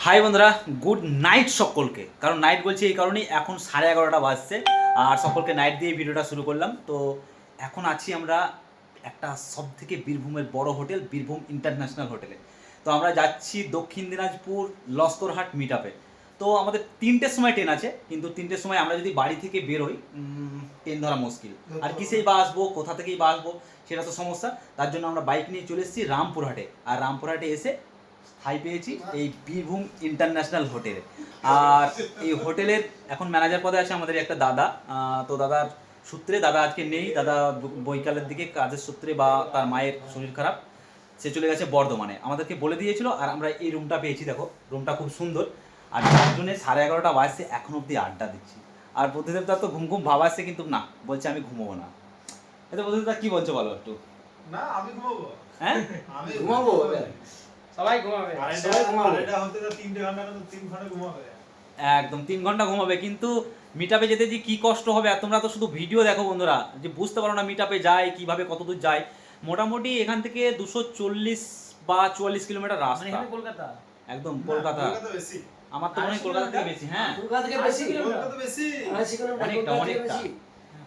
High বন্ধুরা, good night সকলকে। কারণ নাইট বলছি এই কারণেই, এখন 11:30 বাজছে আর সকলকে নাইট দিয়ে ভিডিওটা শুরু করলাম। তো এখন আছি আমরা একটা সব থেকে বীরভূমের বড় হোটেল, বীরভূম ইন্টারন্যাশনাল হোটেলে। তো আমরা যাচ্ছি দক্ষিণ দিনাজপুর লস্করহাট মিট আপে। তো আমাদের 3টের সময় ট্রেন আছে, কিন্তু 3টের সময় আমরা যদি বাড়ি থেকে বেরোই ট্রেন ধরা মুশকিল। আর কিসেই বা আসবো, কোথা থেকেই বা আসবো, সেটা তো সমস্যা। তার জন্য আমরা বাইক নিয়ে চলে এসেছি রামপুরহাটে। আর রামপুরহাটে এসে ঠাই পেয়েছি এই বীরভূম ইন্টারন্যাশনাল হোটেলে। আর এই হোটেলের এখন ম্যানেজার পদে আছে আমাদের একটা দাদা। তো দাদার সূত্রে, দাদা আজকে নেই, দাদা বৈকালের দিকে কাজের সূত্রে বা তার মায়ের শরীর খারাপ, সে চলে গেছে বর্ধমানে। আমাদেরকে বলে দিয়েছিল আর আমরা এই রুমটা পেয়েছি। দেখো রুমটা খুব সুন্দর। আর যার জন্য 11:30 বাজছে, এখন অবধি আড্ডা দিচ্ছি। আর বুদ্ধিদেবদা তো ঘুম ঘুম ভাব আসছে, কিন্তু না, বলছে আমি ঘুমোবো না। এটা বুদ্ধিদেবদা কি বলছো বলো একটু। না আমি ঘুমাবো। হ্যাঁ আমি ঘুমাবো। সবাই ঘুমাবে। সবাই ঘুমাবে। এটা হতে তো 3 ঘন্টা না, 3 ঘন্টা ঘুমাবে। একদম 3 ঘন্টা ঘুমাবে, কিন্তু মিটআপে যেতে যে কি কষ্ট হবে। আর তোমরা তো শুধু ভিডিও দেখো বন্ধুরা, যে বুঝতে পারো না মিটআপে যায় কিভাবে, কতদূর যায়। মোটামুটি এখান থেকে 240 বা 44 কিলোমিটার মানে রাস্তা। এখানে কলকাতা। একদম না, কলকাতা। কলকাতা বেশি। আমার তো মনে হয় কলকাতা থেকে বেশি। হ্যাঁ কলকাতা থেকে বেশি। কলকাতা বেশি। অনেকটা, অনেকটা।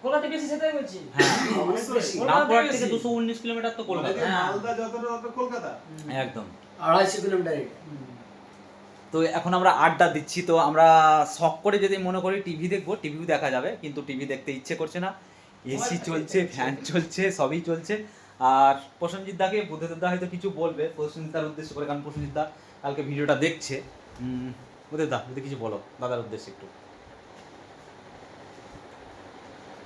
কলকাতা বেশি, সেটাই বলছি। হ্যাঁ অনেক বেশি। রামপুরহাট থেকে 219 কিলোমিটার তো কলকাতা। আমাদের মালদা যতটা তত কলকাতা। একদম 250 কিলোমিটার। তো এখন আমরা আড্ডা দিচ্ছি। তো আমরা শখ করে যদি মনে করি টিভি দেখবো, টিভিও দেখা যাবে, কিন্তু টিভি দেখতে ইচ্ছে করছে না। এসি চলছে, ফ্যান চলছে, সবই চলছে। আর প্রসেনজিৎ দাকে বুদ্ধদেব দা হয়তো কিছু বলবে প্রসেনজিৎ দার উদ্দেশ্য করে, কারণ প্রসেনজিৎ দা কালকে ভিডিওটা দেখছে। বুদ্ধদেব দা যদি কিছু বলো দাদার উদ্দেশ্যে একটু।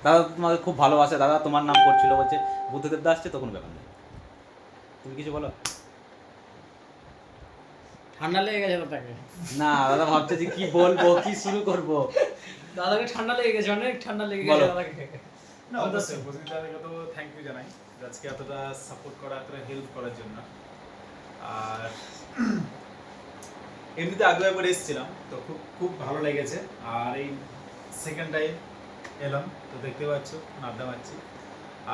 দাদা তোমাকে খুব ভালোবাসে, দাদা তোমার নাম করছিল, বলছে বুদ্ধদেব দা আসছে, তখন ব্যাপার নেই, তুমি কিছু বলো। ঠান্ডা লেগে গেছে দাদাকে। না দাদা ভাবছে যে কি বলবো, কি শুরু করবো। দাদাকে ঠান্ডা লেগে গেছে, অনেক ঠান্ডা লেগে বলো। গেছে দাদাকে। না অবশ্যই প্রসেনজিৎদাকে তো থ্যাংক ইউ জানাই আজকে এতটা সাপোর্ট করা, এতটা হেল্প করার জন্য। আর এমনিতে আগে একবার এসেছিলাম, তো খুব খুব ভালো লেগেছে। আর এই সেকেন্ড টাইম এলাম, তো দেখতে পাচ্ছ আড্ডা মারছি।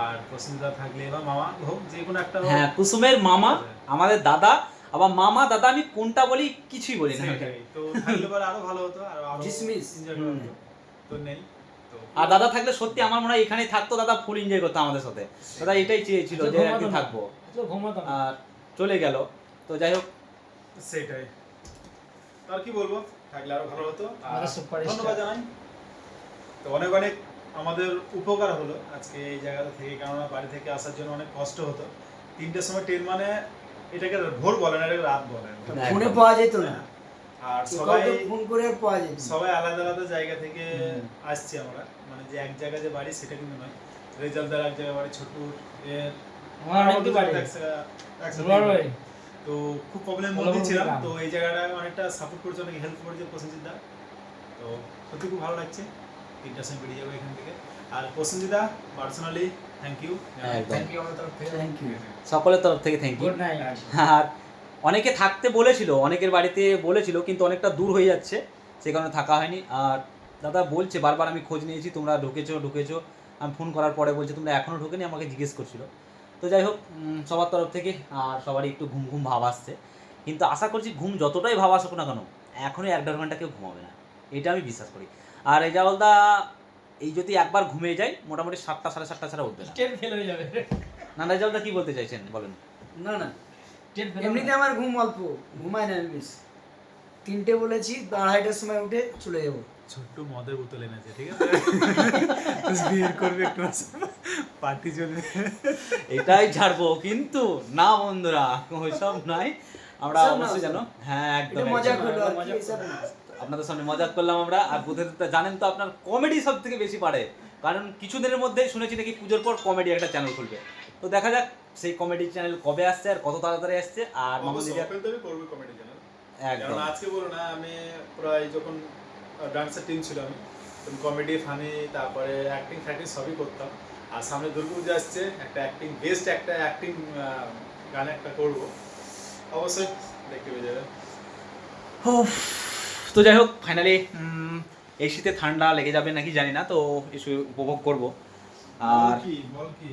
আর প্রসেনজিৎদা থাকলে বা মামা হোক, যে কোনো একটা হোক। হ্যাঁ, কুসুমের মামা আমাদের দাদা, আবার মামা দাদা আমি কোনটা বলি কিছুই বলি না। সেটাই, তো থাকলে পরে আরো ভালো হতো, আর আরো জিসমিস। এনজয় করা হতো। তো নেই তো আর দাদা থাকলে সত্যি আমার মনে হয় এখানেই থাকতো, দাদা ফুল এনজয় করতো আমাদের সাথে। দাদা এটাই চেয়েছিল যে একদিন থাকবো, তো ঘুমাতো না। আর চলে গেল। তো যাই হোক, সেটাই। আর কি বলবো, থাকলে আরো ভালো হতো। আর আমাদের সুপারস্টার। ধন্যবাদ জানাই। তো অনেক অনেক আমাদের উপকার হলো আজকে এই জায়গাটা থেকে, কেননা বাড়ি থেকে আসার জন্য অনেক কষ্ট হতো। 3টের সময় ট্রেন, মানে এটাকে ভোর বলে না, এটাকে রাত বলে। ফোনে পাওয়া যেত না। আর সবাই ফোন করে আর পাওয়া যেত না। সবাই আলাদা আলাদা জায়গা থেকে আসছি আমরা, মানে যে এক জায়গায় যে বাড়ি সেটা কিন্তু নয়। রেজাল্টদার এক জায়গায় বাড়ি, ছোটুর এর আমার অনেক দূর বাড়ি। একসাথে। তো খুব প্রবলেম মধ্যে বলাবলি ছিলাম, গ্রাম। তো এই জায়গাটা অনেকটা সাপোর্ট করেছে, অনেক হেল্প করেছে প্রসেনজিৎ দা। তো সত্যি খুব ভালো লাগছে। 3টার সময় বেরিয়ে যাবো এখান থেকে। আর প্রসেনজিৎ দা পার্সোনালি থ্যাংক ইউ। একদম। থ্যাংক ইউ আমার তরফ থেকে। Thank you. সকলের তরফ থেকে থ্যাংক ইউ। Good night. আর অনেকে থাকতে বলেছিল, অনেকের বাড়িতে বলেছিল, কিন্তু অনেকটা দূর হয়ে যাচ্ছে, সে কারণে থাকা হয়নি। আর দাদা বলছে বারবার, আমি খোঁজ নিয়েছি তোমরা ঢুকেছো, আমি ফোন করার পরে বলছে তোমরা এখনও ঢোকেনি, আমাকে জিজ্ঞেস করছিল। তো যাই হোক, সবার তরফ থেকে আর সবারই একটু ঘুম ঘুম ভাব আসছে, কিন্তু আশা করছি ঘুম যতটাই ভাব আসুক না কেন, এখনও 1-1.5 ঘন্টা কেউ ঘুমাবে না, এটা আমি বিশ্বাস করি। আর রেজাউলদা এই যদি একবার ঘুমিয়ে যায়, মোটামুটি 7টা 7:30 ছাড়া উঠবে না। ট্রেন ফেল হয়ে যাবে। না রেজাউলদা কি বলতে চাইছেন বলেন। না না, ট্রেন ফেল। এমনিতে আমার ঘুম অল্প, ঘুমাই না আমি বেশি। 3টে বলেছি, 2:30টার সময় উঠে চলে যাবো। ছোট্ট মদের বোতল এনেছে, ঠিক আছে? বিয়ের করবে একটু, পার্টি চলবে। এটাই ছাড়বো, কিন্তু না বন্ধুরা, ওইসব নাই। আমরা ওইসব না, অবশ্যই ওইসব জানো, হ্যাঁ এটা একদম মজা একদম। করলো আর কি, মজা এসব করলো। না। আপনাদের সামনে মজাক করলাম আমরা। আর বুদ্ধদেবতা জানেন তো, আপনার কমেডি সব থেকে বেশি পারে, কারণ কিছুদিনের মধ্যেই শুনেছি নাকি পুজোর পর কমেডি একটা চ্যানেল খুলবে। তো দেখা যাক সেই কমেডি চ্যানেল কবে আসছে আর কত তাড়াতাড়ি আসছে। আর মামুন দিদি অবশ্যই ওপেন করবে কমেডি চ্যানেল। একদম কারণ আজকে বলো না, আমি প্রায় যখন ডান্সের টিম ছিল, আমি কমেডি, ফানি, তারপরে অ্যাক্টিং ফ্যাক্টিং সবই করতাম। আর সামনে দুর্গাপূজা আসছে, একটা অ্যাক্টিং, বেস্ট একটা অ্যাক্টিং গান একটা করবো, অবশ্যই দেখতে পেয়ে যাবে। উফ, তো যাই হোক, ফাইনালি এই শীতে ঠান্ডা লেগে যাবে নাকি জানি না, তো এসে উপভোগ করব। আর বল কি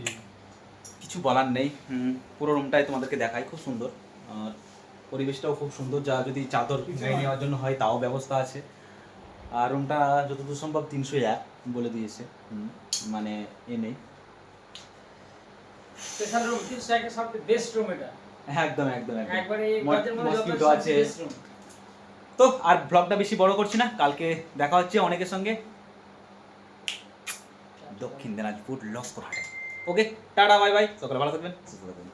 কিছু বলার নেই। পুরো রুমটাই তোমাদেরকে দেখাই, খুব সুন্দর। আর পরিবেশটাও খুব সুন্দর, যা যদি চাদর গায়ে নেওয়ার জন্য হয় তাও ব্যবস্থা আছে। আর রুমটা যতদূর সম্ভব 301 বলে দিয়েছে, মানে এ নেই। স্পেশাল রুম 301 এর সবচেয়ে বেস্ট রুম এটা। একদম একদম একদম। একবারে এই বাজেটের মধ্যে মসকিউটো যত আছে। Best room. তো আর ব্লগটা বেশি বড় করছি না, কালকে দেখা হচ্ছে অনেকের সঙ্গে দক্ষিণ দিনাজপুর লস্কর হাটে। ওকে, টাটা বাই বাই, সকলে ভালো থাকবেন, সুস্থ থাকবেন।